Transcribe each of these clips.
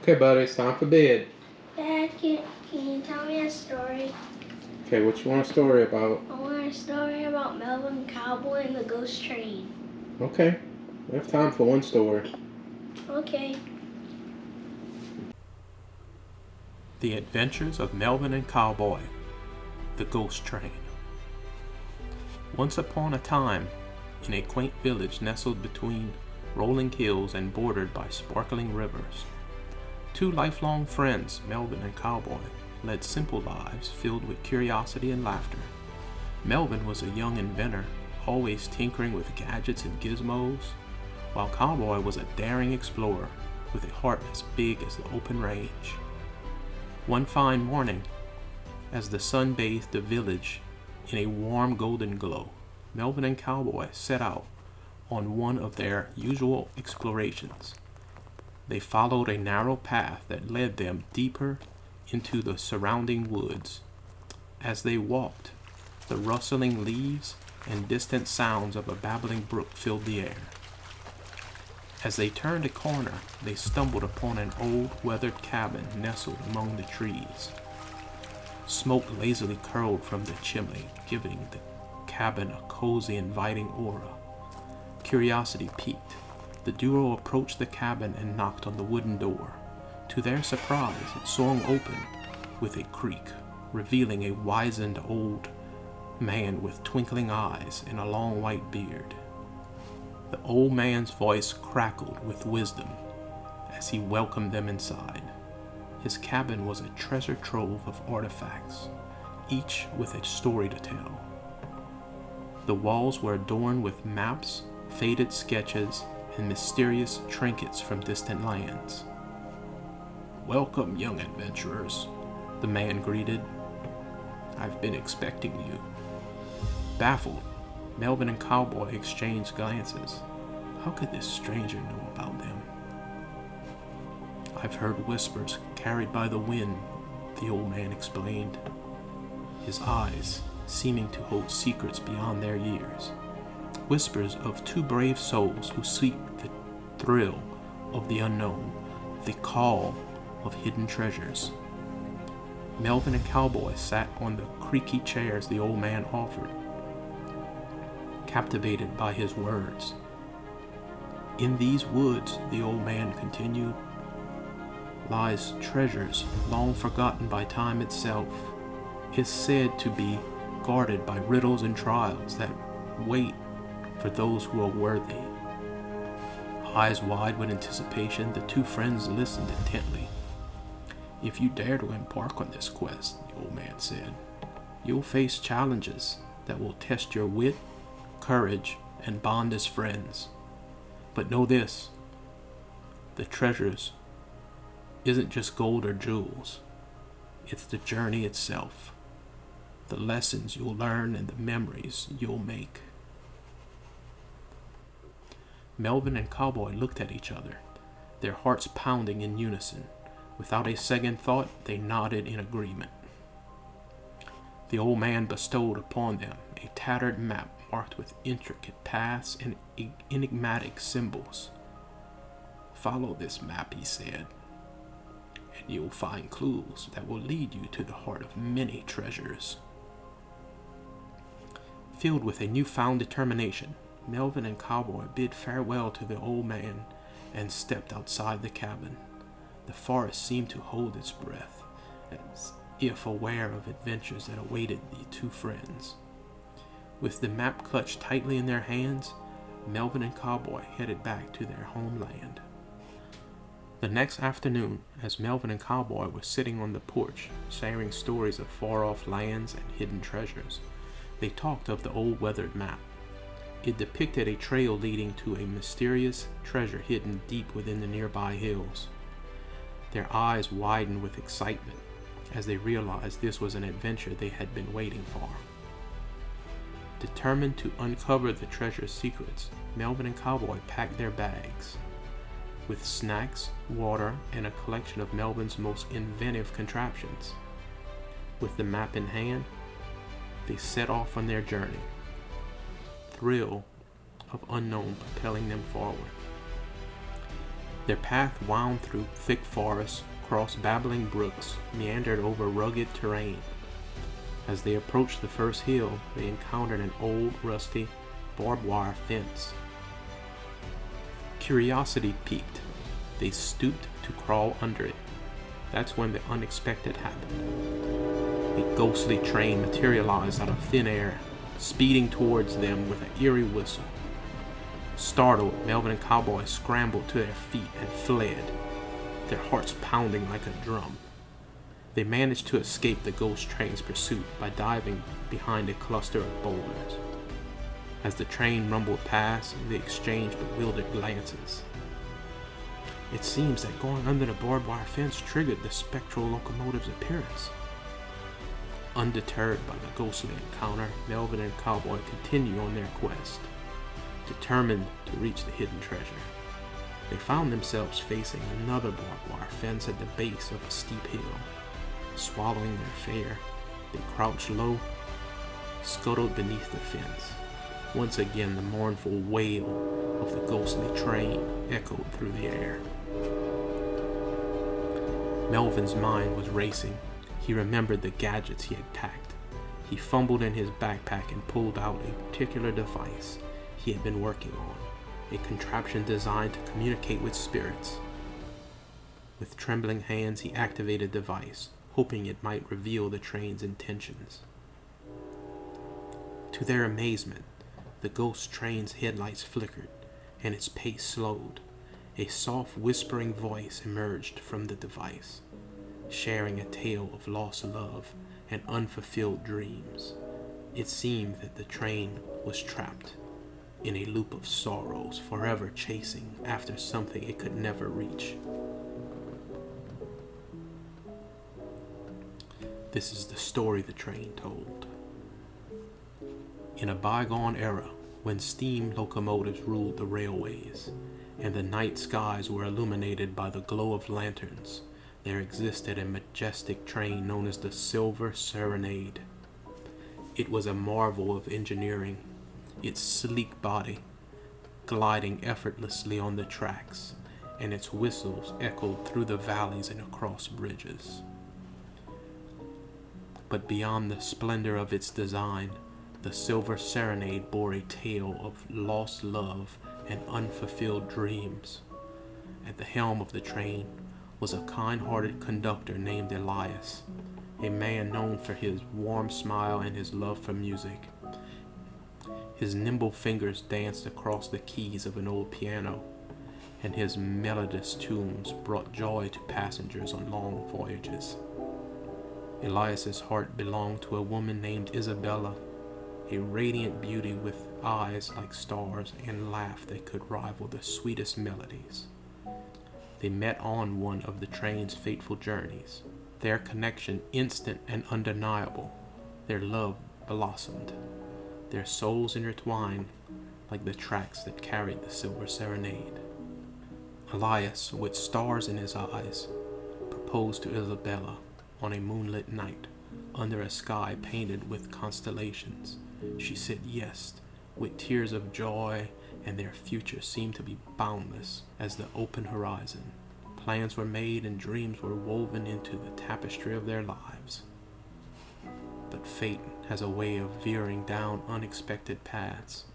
Okay, buddy, it's time for bed. Dad, can you tell me a story? Okay, what you want a story about? I want a story about Melvin and Cowboy and the ghost train. Okay, we have time for one story. Okay. The Adventures of Melvin and Cowboy, the Ghost Train. Once upon a time, in a quaint village nestled between rolling hills and bordered by sparkling rivers, two lifelong friends, Melvin and Cowboy, led simple lives filled with curiosity and laughter. Melvin was a young inventor, always tinkering with gadgets and gizmos, while Cowboy was a daring explorer with a heart as big as the open range. One fine morning, as the sun bathed the village in a warm golden glow, Melvin and Cowboy set out on one of their usual explorations. They followed a narrow path that led them deeper into the surrounding woods. As they walked, the rustling leaves and distant sounds of a babbling brook filled the air. As they turned a corner, they stumbled upon an old, weathered cabin nestled among the trees. Smoke lazily curled from the chimney, giving the cabin a cozy, inviting aura. Curiosity piqued. The duo approached the cabin and knocked on the wooden door. To their surprise, it swung open with a creak, revealing a wizened old man with twinkling eyes and a long white beard. The old man's voice crackled with wisdom as he welcomed them inside. His cabin was a treasure trove of artifacts, each with a story to tell. The walls were adorned with maps, faded sketches, and mysterious trinkets from distant lands. "Welcome, young adventurers," the man greeted. "I've been expecting you." Baffled, Melvin and Cowboy exchanged glances. How could this stranger know about them? "I've heard whispers carried by the wind," the old man explained, his eyes seeming to hold secrets beyond their years. Whispers of two brave souls who seek the thrill of the unknown, the call of hidden treasures. Melvin and Cowboy sat on the creaky chairs the old man offered, captivated by his words. "In these woods," the old man continued, "lies treasures long forgotten by time itself. It's said to be guarded by riddles and trials that wait for those who are worthy." Eyes wide with anticipation, the two friends listened intently. "If you dare to embark on this quest," the old man said, "you'll face challenges that will test your wit, courage, and bond as friends. But know this, the treasures isn't just gold or jewels. It's the journey itself, the lessons you'll learn and the memories you'll make." Melvin and Cowboy looked at each other, their hearts pounding in unison. Without a second thought, they nodded in agreement. The old man bestowed upon them a tattered map marked with intricate paths and enigmatic symbols. "Follow this map," he said, "and you'll find clues that will lead you to the heart of many treasures." Filled with a newfound determination, Melvin and Cowboy bid farewell to the old man and stepped outside the cabin. The forest seemed to hold its breath, as if aware of adventures that awaited the two friends. With the map clutched tightly in their hands, Melvin and Cowboy headed back to their homeland. The next afternoon, as Melvin and Cowboy were sitting on the porch, sharing stories of far-off lands and hidden treasures, they talked of the old weathered map. It depicted a trail leading to a mysterious treasure hidden deep within the nearby hills. Their eyes widened with excitement as they realized this was an adventure they had been waiting for. Determined to uncover the treasure's secrets, Melvin and Cowboy packed their bags with snacks, water, and a collection of Melvin's most inventive contraptions. With the map in hand, they set off on their journey, thrill of unknown propelling them forward. Their path wound through thick forests, crossed babbling brooks, meandered over rugged terrain. As they approached the first hill, they encountered an old, rusty, barbed wire fence. Curiosity piqued. They stooped to crawl under it. That's when the unexpected happened. A ghostly train materialized out of thin air, speeding towards them with an eerie whistle. Startled, Melvin and Cowboy scrambled to their feet and fled, their hearts pounding like a drum. They managed to escape the ghost train's pursuit by diving behind a cluster of boulders. As the train rumbled past, they exchanged bewildered glances. It seems that going under the barbed wire fence triggered the spectral locomotive's appearance. Undeterred by the ghostly encounter, Melvin and Cowboy continue on their quest, determined to reach the hidden treasure. They found themselves facing another barbed wire fence at the base of a steep hill. Swallowing their fear, they crouched low, scuttled beneath the fence. Once again, the mournful wail of the ghostly train echoed through the air. Melvin's mind was racing. He remembered the gadgets he had packed. He fumbled in his backpack and pulled out a particular device he had been working on, a contraption designed to communicate with spirits. With trembling hands, he activated the device, hoping it might reveal the train's intentions. To their amazement, the ghost train's headlights flickered and its pace slowed. A soft, whispering voice emerged from the device, sharing a tale of lost love and unfulfilled dreams. It seemed that the train was trapped in a loop of sorrows, forever chasing after something it could never reach. This is the story the train told. In a bygone era, when steam locomotives ruled the railways, and the night skies were illuminated by the glow of lanterns, there existed a majestic train known as the Silver Serenade. It was a marvel of engineering, its sleek body gliding effortlessly on the tracks, and its whistles echoed through the valleys and across bridges. But beyond the splendor of its design, the Silver Serenade bore a tale of lost love and unfulfilled dreams. At the helm of the train was a kind-hearted conductor named Elias, a man known for his warm smile and his love for music. His nimble fingers danced across the keys of an old piano, and his melodious tunes brought joy to passengers on long voyages. Elias's heart belonged to a woman named Isabella, a radiant beauty with eyes like stars and laugh that could rival the sweetest melodies. They met on one of the train's fateful journeys. Their connection instant and undeniable. Their love blossomed. Their souls intertwined like the tracks that carried the Silver Serenade. Elias, with stars in his eyes, proposed to Isabella on a moonlit night under a sky painted with constellations. She said yes, with tears of joy, and their future seemed to be boundless as the open horizon. Plans were made and dreams were woven into the tapestry of their lives. But fate has a way of veering down unexpected paths.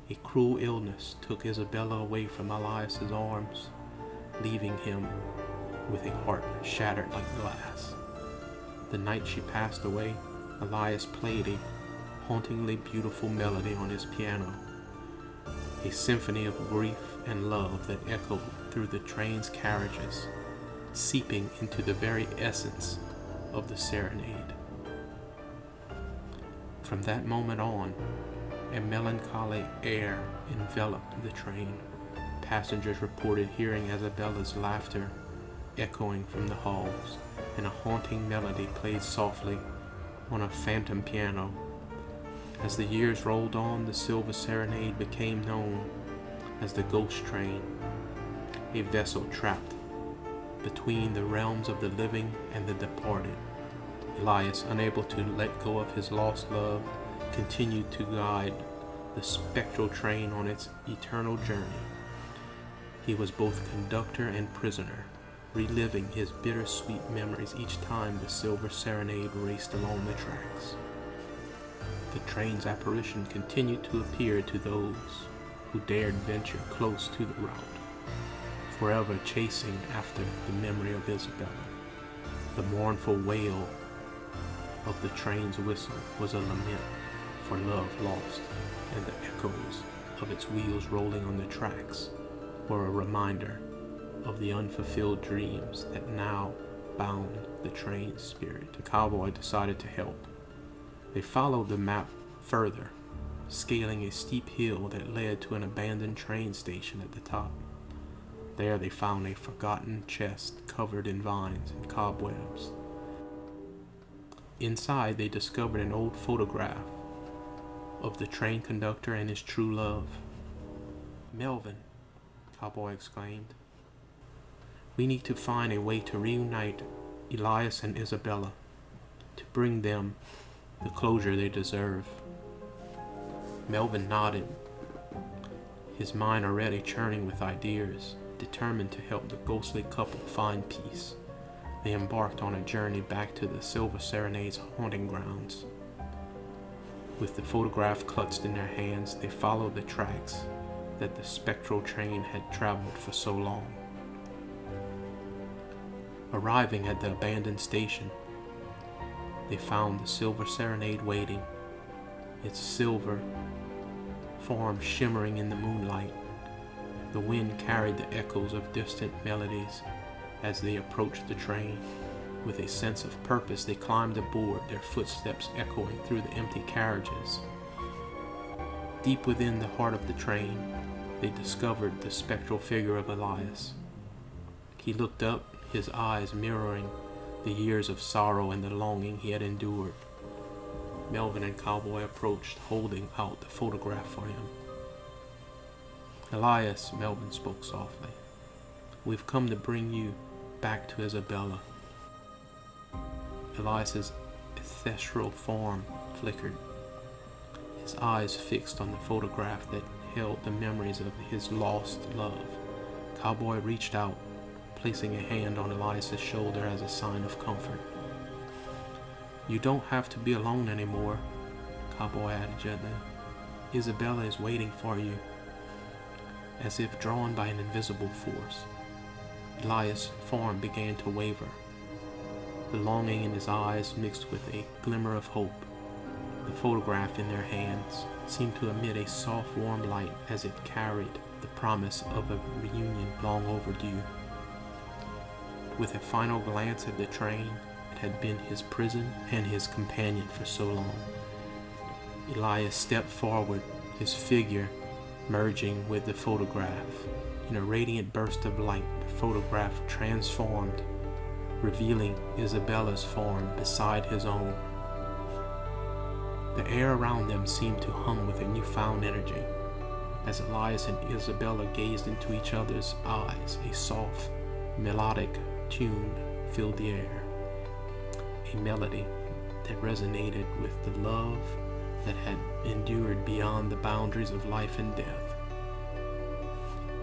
A cruel illness took Isabella away from Elias's arms, leaving him with a heart shattered like glass. The night she passed away, Elias played a hauntingly beautiful melody on his piano, a symphony of grief and love that echoed through the train's carriages, seeping into the very essence of the serenade. From that moment on, a melancholy air enveloped the train. Passengers reported hearing Isabella's laughter echoing from the halls, and a haunting melody played softly on a phantom piano. As the years rolled on, the Silver Serenade became known as the Ghost Train, a vessel trapped between the realms of the living and the departed. Elias, unable to let go of his lost love, continued to guide the spectral train on its eternal journey. He was both conductor and prisoner, reliving his bittersweet memories each time the Silver Serenade raced along the tracks. The train's apparition continued to appear to those who dared venture close to the route, forever chasing after the memory of Isabella. The mournful wail of the train's whistle was a lament for love lost, and the echoes of its wheels rolling on the tracks were a reminder of the unfulfilled dreams that now bound the train's spirit. The cowboy decided to help. They followed the map further, scaling a steep hill that led to an abandoned train station at the top. There they found a forgotten chest covered in vines and cobwebs. Inside they discovered an old photograph of the train conductor and his true love. "Melvin," the cowboy exclaimed. "We need to find a way to reunite Elias and Isabella, to bring them the closure they deserve." Melvin nodded, his mind already churning with ideas, determined to help the ghostly couple find peace. They embarked on a journey back to the Silver Serenade's haunting grounds. With the photograph clutched in their hands, they followed the tracks that the spectral train had traveled for so long. Arriving at the abandoned station, they found the Silver Serenade waiting, its silver form shimmering in the moonlight. The wind carried the echoes of distant melodies as they approached the train. With a sense of purpose, they climbed aboard, their footsteps echoing through the empty carriages. Deep within the heart of the train, they discovered the spectral figure of Elias. He looked up, his eyes mirroring the years of sorrow and the longing he had endured. Melvin and Cowboy approached, holding out the photograph for him. "Elias," Melvin spoke softly, "we've come to bring you back to Isabella." Elias's ethereal form flickered, his eyes fixed on the photograph that held the memories of his lost love. Cowboy reached out, placing a hand on Elias's shoulder as a sign of comfort. "You don't have to be alone anymore," Cowboy added gently. "Isabella is waiting for you." As if drawn by an invisible force, Elias' form began to waver. The longing in his eyes mixed with a glimmer of hope. The photograph in their hands seemed to emit a soft, warm light as it carried the promise of a reunion long overdue. With a final glance at the train, it had been his prison and his companion for so long. Elias stepped forward, his figure merging with the photograph. In a radiant burst of light, the photograph transformed, revealing Isabella's form beside his own. The air around them seemed to hum with a newfound energy. As Elias and Isabella gazed into each other's eyes, a soft, melodic tune filled the air. A melody that resonated with the love that had endured beyond the boundaries of life and death.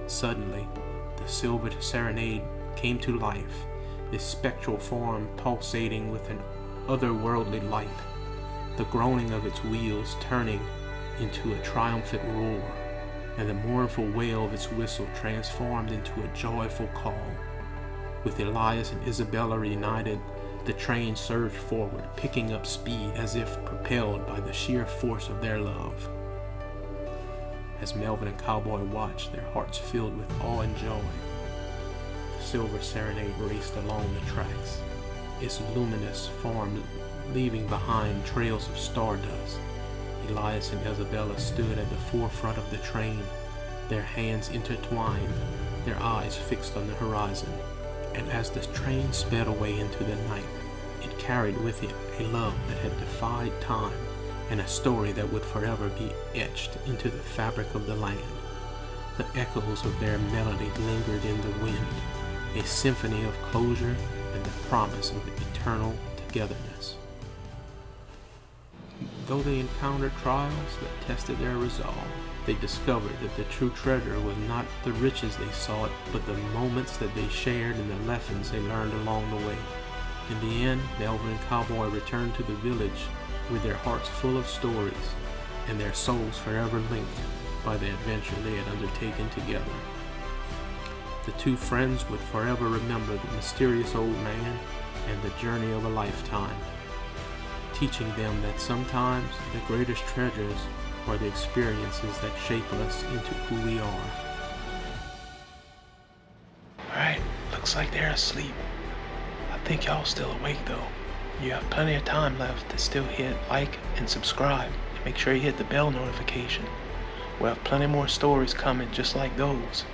Suddenly, the Silver Serenade came to life, its spectral form pulsating with an otherworldly light, the groaning of its wheels turning into a triumphant roar, and the mournful wail of its whistle transformed into a joyful call. With Elias and Isabella reunited, the train surged forward, picking up speed as if propelled by the sheer force of their love. As Melvin and Cowboy watched, their hearts filled with awe and joy, the Silver Serenade raced along the tracks, its luminous form leaving behind trails of stardust. Elias and Isabella stood at the forefront of the train, their hands intertwined, their eyes fixed on the horizon. And as the train sped away into the night, it carried with it a love that had defied time and a story that would forever be etched into the fabric of the land. The echoes of their melody lingered in the wind, a symphony of closure and the promise of eternal togetherness. Though they encountered trials that tested their resolve, They discovered that the true treasure was not the riches they sought, but the moments that they shared and the lessons they learned along the way. In the end, Melvin and Cowboy returned to the village with their hearts full of stories and their souls forever linked by the adventure they had undertaken together. The two friends would forever remember the mysterious old man and the journey of a lifetime, teaching them that sometimes the greatest treasures are the experiences that shape us into who we are. Alright, looks like they're asleep. I think y'all still awake though. You have plenty of time left to still hit like and subscribe, and make sure you hit the bell notification. We'll have plenty more stories coming just like those.